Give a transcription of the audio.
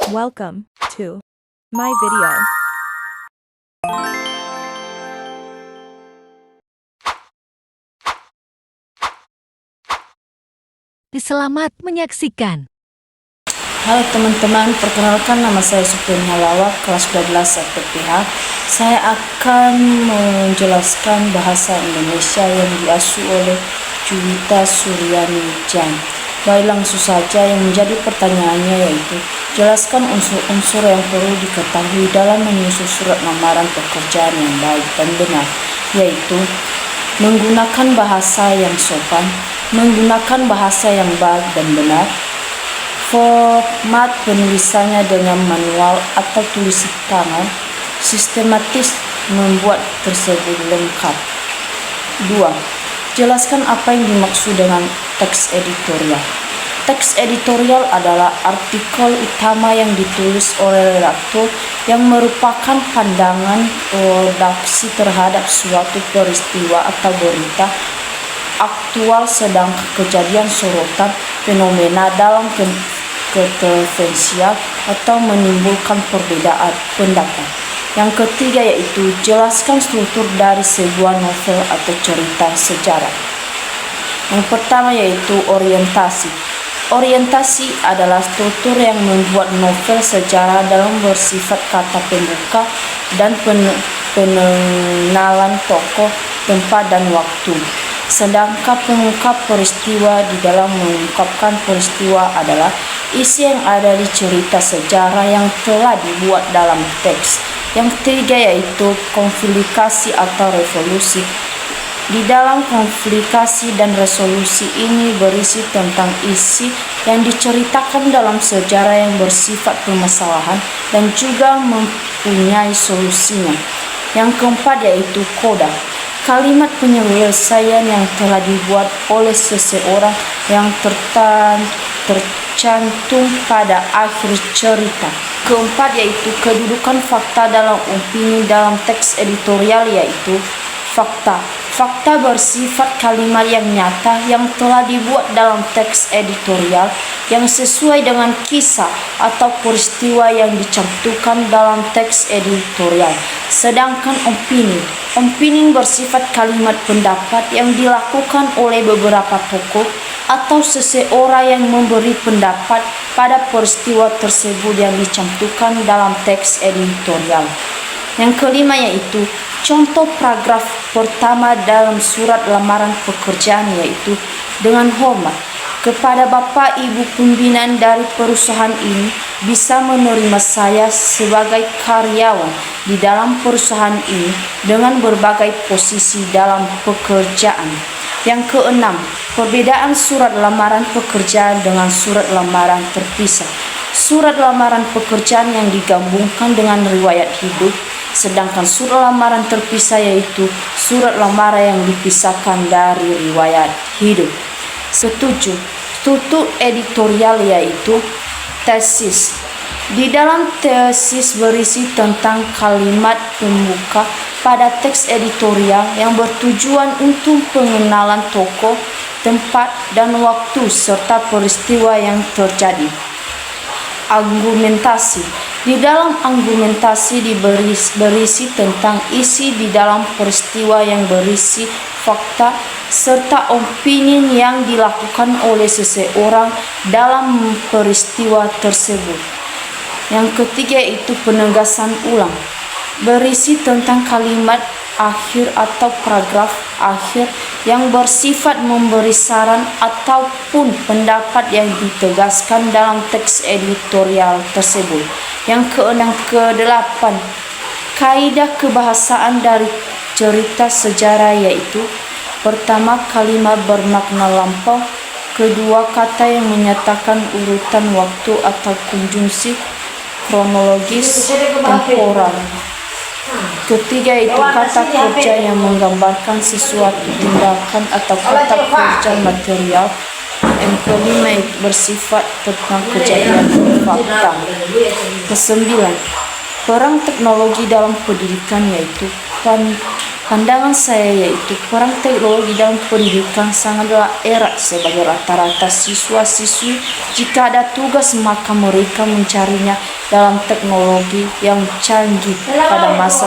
Welcome to my video. Selamat menyaksikan. Halo teman-teman, perkenalkan nama saya Supriyan Halawak, kelas 12 SPPH. Saya akan menjelaskan bahasa Indonesia yang diasuh oleh Juwita Suryani Jan. Baik, langsung saja. Yang menjadi pertanyaannya yaitu, jelaskan unsur-unsur yang perlu diketahui dalam menyusun surat lamaran pekerjaan yang baik dan benar, yaitu menggunakan bahasa yang sopan, menggunakan bahasa yang baik dan benar, format penulisannya dengan manual atau tulis tangan, sistematis, membuat tersebut lengkap. 2. Jelaskan apa yang dimaksud dengan teks editorial. Teks editorial adalah artikel utama yang ditulis oleh redaktur yang merupakan pandangan redaksi terhadap suatu peristiwa atau berita aktual, sedang kejadian, sorotan, fenomena dalam kontroversial atau menimbulkan perbedaan pendapat. Yang ketiga yaitu jelaskan struktur dari sebuah novel atau cerita sejarah. Yang pertama yaitu orientasi. Orientasi adalah struktur yang membuat novel sejarah dalam bersifat kata pembuka dan pengenalan tokoh, tempat, dan waktu. Sedangkan pengungkap peristiwa di dalam mengungkapkan peristiwa adalah isi yang ada di cerita sejarah yang telah dibuat dalam teks. Yang ketiga yaitu konflikasi atau revolusi. Di dalam konflikasi dan resolusi ini berisi tentang isi yang diceritakan dalam sejarah yang bersifat permasalahan dan juga mempunyai solusinya. Yang keempat yaitu koda. Kalimat penyelesaian yang telah dibuat oleh seseorang yang tercantum pada akhir cerita. Keempat yaitu kedudukan fakta dalam opini dalam teks editorial, yaitu fakta. Fakta bersifat kalimat yang nyata yang telah dibuat dalam teks editorial yang sesuai dengan kisah atau peristiwa yang dicantumkan dalam teks editorial. Sedangkan opini bersifat kalimat pendapat yang dilakukan oleh beberapa tokoh atau seseorang yang memberi pendapat pada peristiwa tersebut yang dicantumkan dalam teks editorial. Yang kelima yaitu contoh paragraf pertama dalam surat lamaran pekerjaan, yaitu dengan hormat kepada Bapak Ibu pimpinan dari perusahaan ini bisa menerima saya sebagai karyawan di dalam perusahaan ini dengan berbagai posisi dalam pekerjaan. Yang keenam, perbedaan surat lamaran pekerjaan dengan surat lamaran terpisah. Surat lamaran pekerjaan yang digabungkan dengan riwayat hidup, sedangkan surat lamaran terpisah yaitu surat lamaran yang dipisahkan dari riwayat hidup. Setuju. Struktur editorial yaitu tesis. Di dalam tesis berisi tentang kalimat pembuka pada teks editorial yang bertujuan untuk pengenalan tokoh, tempat, dan waktu serta peristiwa yang terjadi. Argumentasi. Di dalam argumentasi berisi tentang isi di dalam peristiwa yang berisi fakta serta opini yang dilakukan oleh seseorang dalam peristiwa tersebut. Yang ketiga itu penegasan ulang. Berisi tentang kalimat akhir atau paragraf akhir yang bersifat memberi saran ataupun pendapat yang ditegaskan dalam teks editorial tersebut. Yang kedelapan, kaidah kebahasaan dari cerita sejarah yaitu pertama, kalimat bermakna lampau. Kedua, kata yang menyatakan urutan waktu atau konjungsi kronologis temporal. Ketiga itu kata kerja yang menggambarkan sesuatu tindakan atau kata kerja material. Yang kelima itu bersifat tentang kejadian fakta. Kesembilan, peran teknologi dalam pendidikan yaitu Pandangan saya yaitu peran teknologi dalam pendidikan sangatlah erat sebagai rata-rata siswa-siswi. Jika ada tugas maka mereka mencarinya dalam teknologi yang canggih pada masa